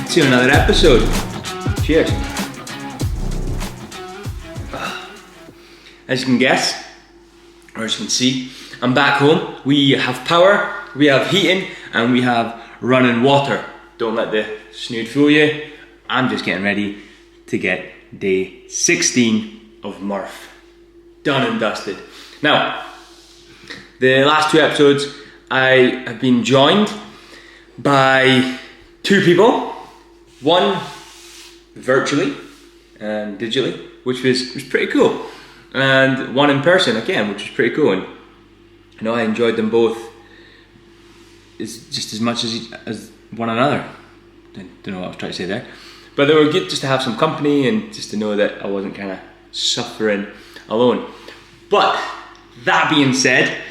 to another episode. Cheers. As you can guess, or as you can see, I'm back home. We have power, we have heating, and we have running water. Don't let the snood fool you. I'm just getting ready to get day 16 of Murph done and dusted. Now, the last two episodes I have been joined by two people, one virtually and digitally, which was pretty cool, and one in person again, which was pretty cool. And you know, I enjoyed them both just as much as one another. Don't know what I was trying to say there, but they were good just to have some company and just to know that I wasn't kind of suffering alone. But that being said,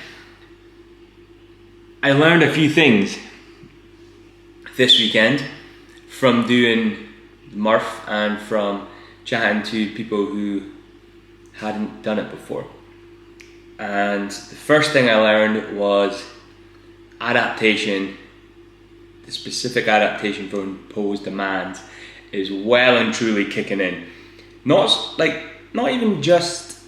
I learned a few things this weekend from doing Murph and from chatting to people who hadn't done it before. And the first thing I learned was adaptation. The specific adaptation for imposed demands is well and truly kicking in. Not even just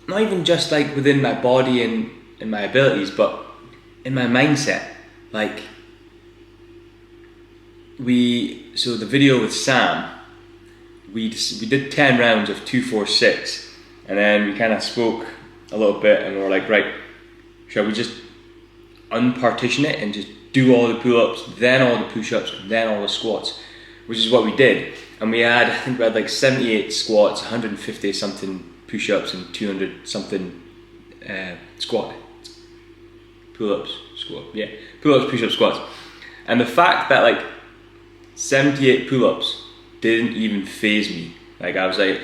like within my body and my abilities, but in my mindset. Like so the video with Sam, we did 10 rounds of 2-4-6, and then we kind of spoke a little bit, and we were like, right, shall we just unpartition it and just do all the pull-ups, then all the push-ups, and then all the squats, which is what we did. And I think we had like 78 squats, 150 something push-ups, and 200 something pull-ups, push-ups, squats. And the fact that like 78 pull-ups didn't even faze me. Like I was like,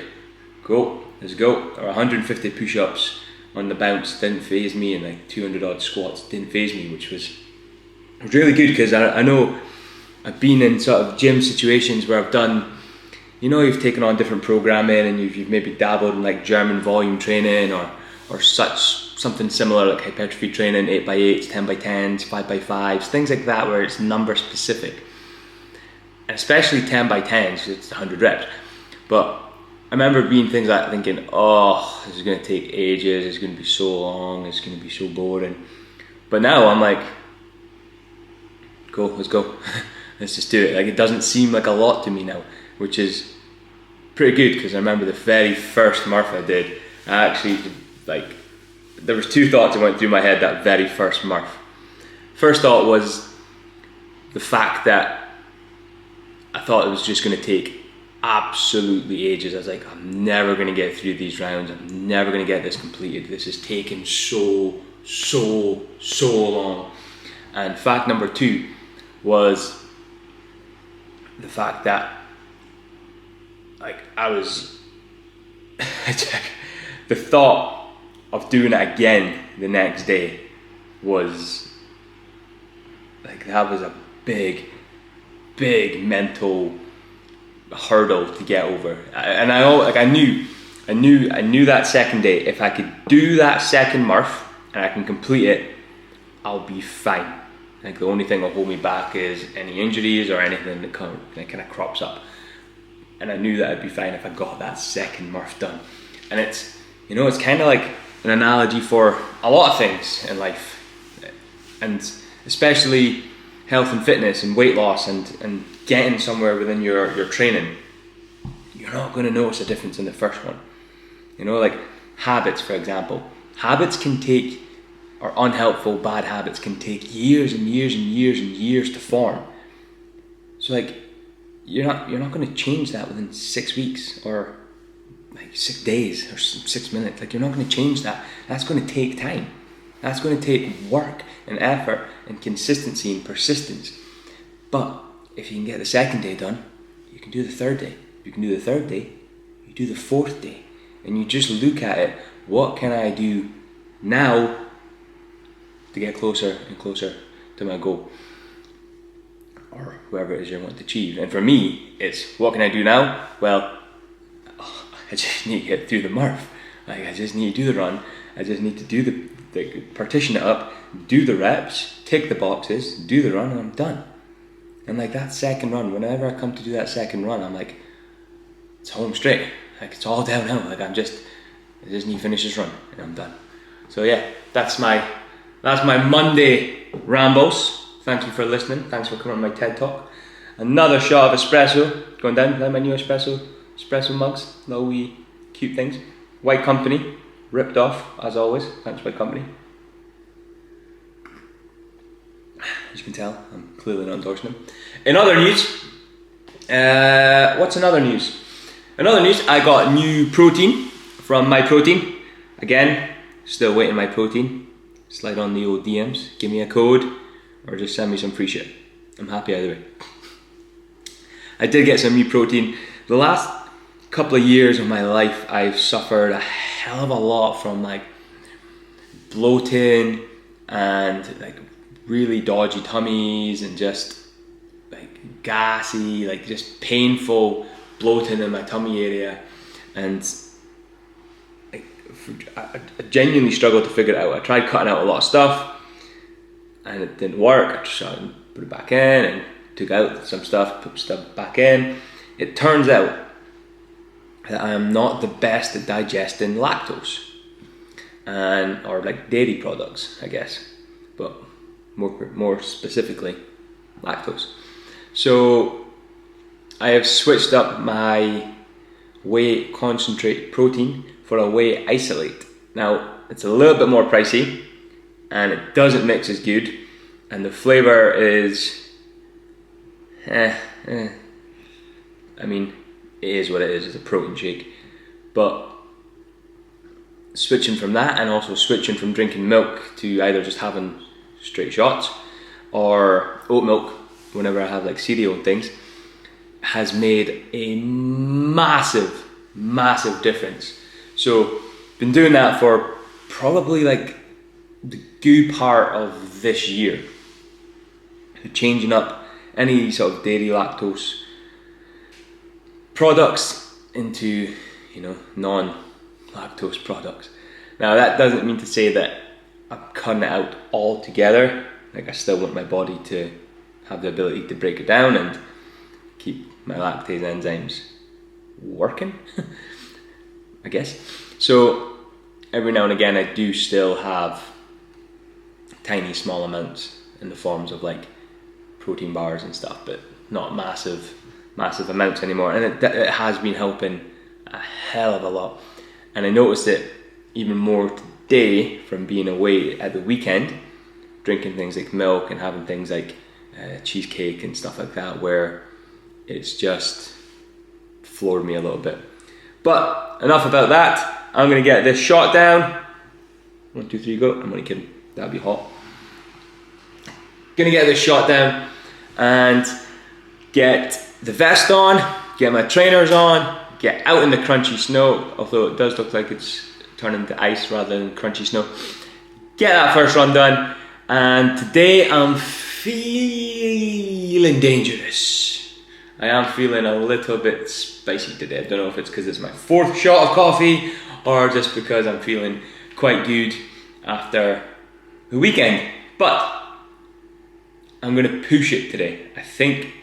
go, let's go. Or 150 push-ups on the bounce didn't faze me, and like 200 odd squats didn't faze me, which was really good, because I know I've been in sort of gym situations where I've done, you know, you've taken on different programming and you've maybe dabbled in like German volume training or something similar, like hypertrophy training, 8x8s, 10x10s, 5x5s, things like that, where it's number specific. And especially 10x10s, it's 100 reps. But I remember being things like thinking, oh, this is going to take ages, it's going to be so long, it's going to be so boring. But now I'm like, go, let's go. Let's just do it. Like, it doesn't seem like a lot to me now, which is pretty good, because I remember the very first Murph I did, I actually, like, there was two thoughts that went through my head that very first Murph. First thought was the fact that I thought it was just going to take absolutely ages. I was like, I'm never going to get through these rounds. I'm never going to get this completed. This is taking so long. And fact number two was the fact that, like, I was the thought of doing it again the next day was like, that was a big mental hurdle to get over. And I knew that second day, if I could do that second Murph and I can complete it, I'll be fine. Like, the only thing that'll hold me back is any injuries or anything that kind of crops up. And I knew that I'd be fine if I got that second Murph done. And it's, you know, it's kind of like an analogy for a lot of things in life, and especially health and fitness and weight loss and getting somewhere within your training. You're not going to notice a difference in the first one. You know, like habits, for example. Habits can take, or unhelpful bad habits can take years and years and years and years to form. So like, you're not going to change that within 6 weeks or like 6 days or 6 minutes. Like, you're not going to change that. That's going to take time. That's going to take work and effort and consistency and persistence. But if you can get the second day done, you can do the third day. You can do the third day, you do the fourth day. And you just look at it, what can I do now to get closer and closer to my goal, or whoever it is you want to achieve. And for me, it's, what can I do now? Well, I just need to get through the Murph. Like, I just need to do the run. I just need to do the partition it up, do the reps, tick the boxes, do the run, and I'm done. And like that second run, whenever I come to do that second run, I'm like, it's home straight. Like it's all downhill. Like I just need to finish this run and I'm done. So yeah, that's my Monday rambles. Thank you for listening. Thanks for coming on my TED Talk. Another shot of espresso going down. Like my new espresso mugs, little wee cute things. White Company, ripped off as always. Thanks White Company. As you can tell, I'm clearly not endorsing them. In other news, what's another news? Another news, I got new protein from My Protein. Again, still waiting My Protein. Slide on the old DMs, give me a code, or just send me some free shit. I'm happy either way. I did get some new protein. The last couple of years of my life, I've suffered a hell of a lot from like bloating and like really dodgy tummies and just like gassy, like just painful bloating in my tummy area, and I genuinely struggled to figure it out. I tried cutting out a lot of stuff and it didn't work. I just put it back in and took out some stuff, put stuff back in. It turns out that I am not the best at digesting lactose or like dairy products, I guess, but more specifically lactose. So I have switched up my whey concentrate protein for a whey isolate. Now it's a little bit more pricey and it doesn't mix as good, and the flavor is I mean, it is what it is. It's a protein shake, but switching from that and also switching from drinking milk to either just having straight shots or oat milk whenever I have like cereal and things has made a massive difference. So been doing that for probably like the good part of this year, changing up any sort of dairy lactose products into, you know, non-lactose products. Now that doesn't mean to say that I'm cutting it out altogether. Like I still want my body to have the ability to break it down and keep my lactase enzymes working, I guess. So every now and again I do still have tiny small amounts in the forms of like protein bars and stuff, but not massive amounts anymore, and it has been helping a hell of a lot. And I noticed it even more today from being away at the weekend, drinking things like milk and having things like cheesecake and stuff like that, where it's just floored me a little bit. But enough about that. I'm gonna get this shot down. 1, 2, 3, go. I'm only kidding, that'd be hot. Gonna get this shot down and get the vest on, get my trainers on, get out in the crunchy snow, although it does look like it's turning to ice rather than crunchy snow. Get that first run done, and today I'm feeling dangerous. I am feeling a little bit spicy today. I don't know if it's because it's my 4th shot of coffee or just because I'm feeling quite good after the weekend, but I'm gonna push it today. I think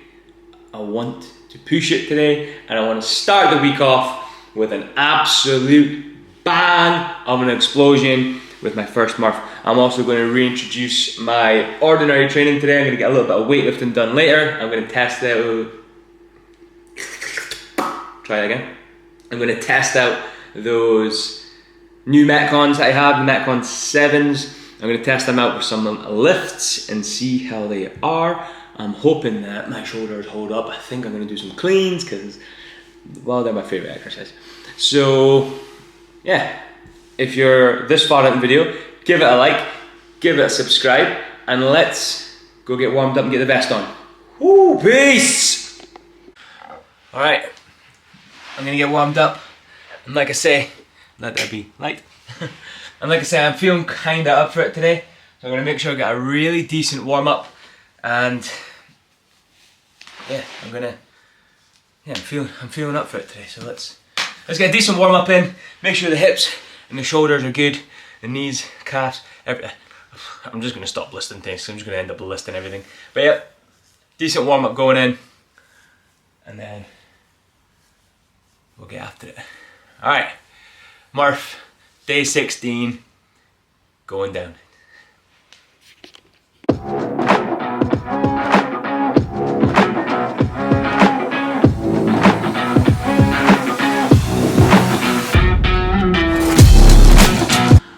I want to push it today, and I want to start the week off with an absolute bang of an explosion with my first Murph. I'm also going to reintroduce my ordinary training today. I'm going to get a little bit of weightlifting done later. I'm going to test out, try it again. I'm going to test out those new Metcons that I have, the Metcon 7s. I'm going to test them out with some lifts and see how they are. I'm hoping that my shoulders hold up. I think I'm going to do some cleans because, well, they're my favorite exercise. So, yeah, if you're this far in the video, give it a like, give it a subscribe, and let's go get warmed up and get the vest on. Woo, peace! Alright, I'm going to get warmed up, and like I say, let there be light. And like I say, I'm feeling kind of up for it today, so I'm going to make sure I get a really decent warm up. And yeah, I'm feeling up for it today. So let's get a decent warm up in. Make sure the hips and the shoulders are good, the knees, calves, everything. I'm just gonna stop listing things. So I'm just gonna end up listing everything. But yeah, decent warm up going in, and then we'll get after it. All right, Murph, day 16, going down.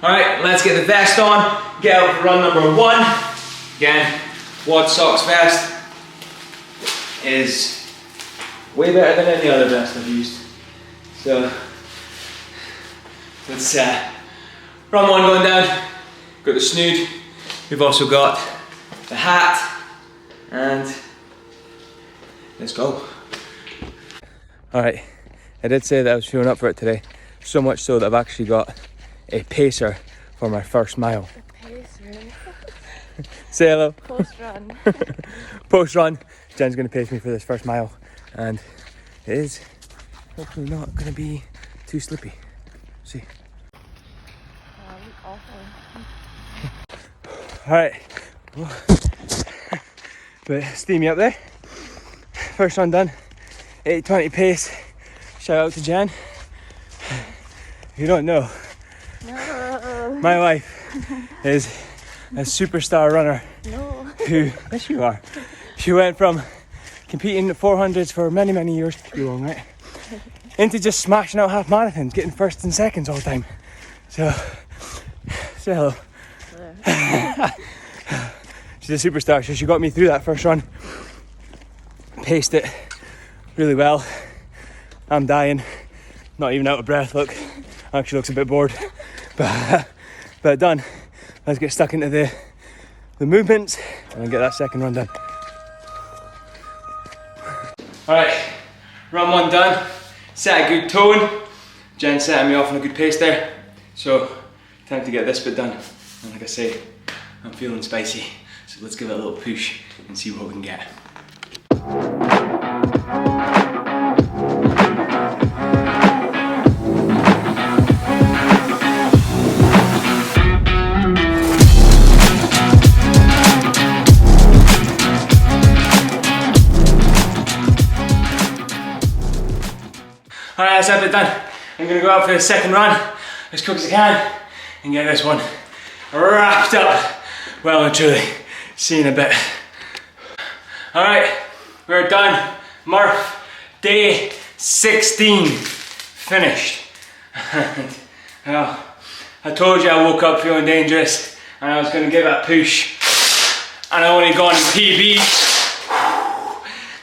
Alright, let's get the vest on, get out for run number 1. Again, Wad Socks vest is way better than any other vest I've used. So, let's run 1 going down. Got the snood, we've also got the hat, and let's go. Alright, I did say that I was feeling up for it today, so much so that I've actually got a pacer for my first mile. A pacer? Say hello. Post run. Post run. Jen's going to pace me for this first mile, and it is hopefully not going to be too slippy. See. Alright. But steamy up there. First run done. 8:20 pace. Shout out to Jen. If you don't know, my wife is a superstar runner. No. Who, yes you are. She went from competing at 400s for many, many years, too long, right? Into just smashing out half marathons, getting firsts and seconds all the time. So, say hello. She's a superstar, so she got me through that first run. Paced it really well. I'm dying, not even out of breath, look. Actually looks a bit bored, but done. Let's get stuck into the movements and then get that second run done. Alright, run 1 done. Set a good tone. Jen setting me off on a good pace there. So, time to get this bit done. And like I say, I'm feeling spicy. So let's give it a little push and see what we can get. Alright, that's that bit done. I'm gonna go out for the second run as quick as I can and get this one wrapped up well and truly. See you in a bit. Alright, we're done. Murph, day 16, finished. Well, I told you I woke up feeling dangerous and I was gonna give it a push, and I only gone in PB.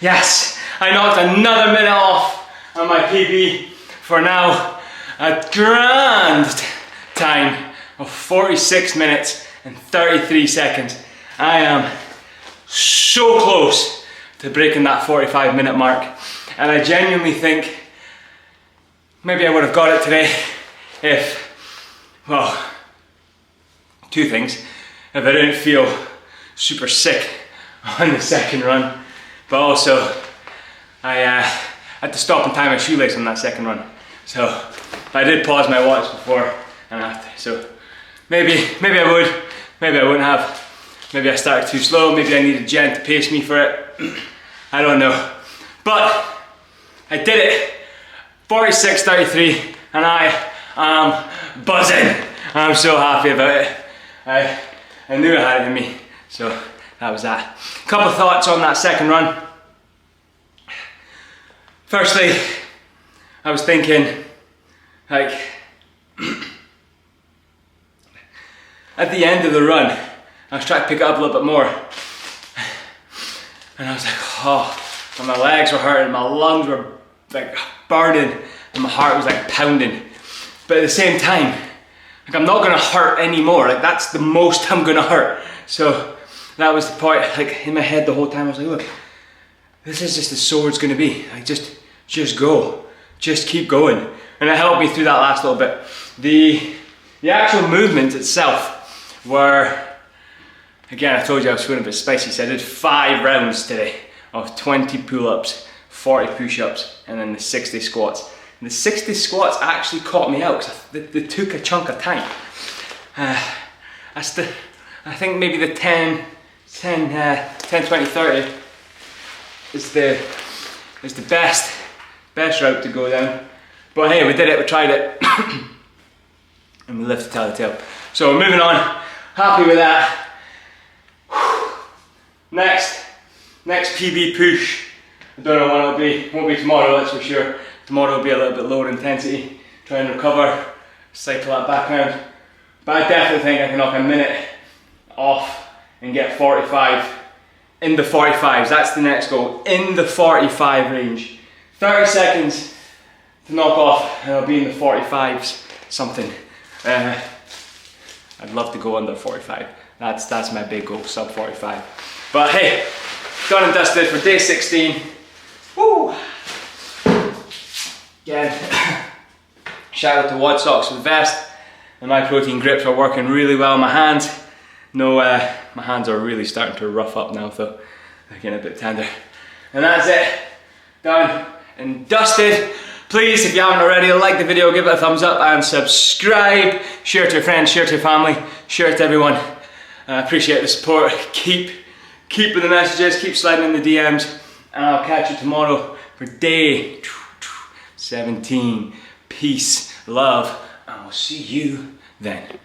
Yes, I knocked another minute off on my PB for now a grand time of 46 minutes and 33 seconds. I am so close to breaking that 45-minute mark, and I genuinely think maybe I would have got it today if, well, 2 things. If I didn't feel super sick on the second run, but also I had to stop and tie my shoelace on that second run. So I did pause my watch before and after. So maybe I would, maybe I wouldn't have. Maybe I started too slow, maybe I needed Jen to pace me for it. I don't know. But I did it, 46:33, and I am buzzing. I'm so happy about it. I knew I had it in me, so that was that. Couple of thoughts on that second run. Firstly, I was thinking, like, at the end of the run, I was trying to pick it up a little bit more. And I was like, oh, and my legs were hurting, my lungs were like burning, and my heart was like pounding. But at the same time, like, I'm not gonna hurt anymore. Like, that's the most I'm gonna hurt. So that was the point, like, in my head the whole time. I was like, look, this is just as sore it's gonna be. Like, just go, just keep going. And it helped me through that last little bit. The actual movement itself were, again, I told you I was feeling a bit spicy, so I did 5 rounds today of 20 pull-ups, 40 push-ups, and then the 60 squats. And the 60 squats actually caught me out because they took a chunk of time. I think maybe the 10, 20, 30 is the best route to go down. But hey, we did it, we tried it, and we lived to tell the tale. So moving on, happy with that. Next PB push. I don't know when it'll be. Won't be tomorrow, that's for sure. Tomorrow will be a little bit lower intensity. Try and recover, cycle that back around. But I definitely think I can knock a minute off and get 45. In the 45s, that's the next goal. In the 45 range. 30 seconds to knock off and I'll be in the 45s something. I'd love to go under 45. That's my big goal, sub 45. But hey, done and dusted for day 16. Woo! Again, shout out to Wad Socks for the vest. And my protein grips are working really well on my hands. No, my hands are really starting to rough up now, though. They're getting a bit tender. And that's it. Done and dusted. Please, if you haven't already, like the video, give it a thumbs up and subscribe. Share it to your friends, share it to your family, share it to everyone. I appreciate the support. Keep with the messages, keep sliding in the DMs. And I'll catch you tomorrow for day 17. Peace, love, and I'll see you then.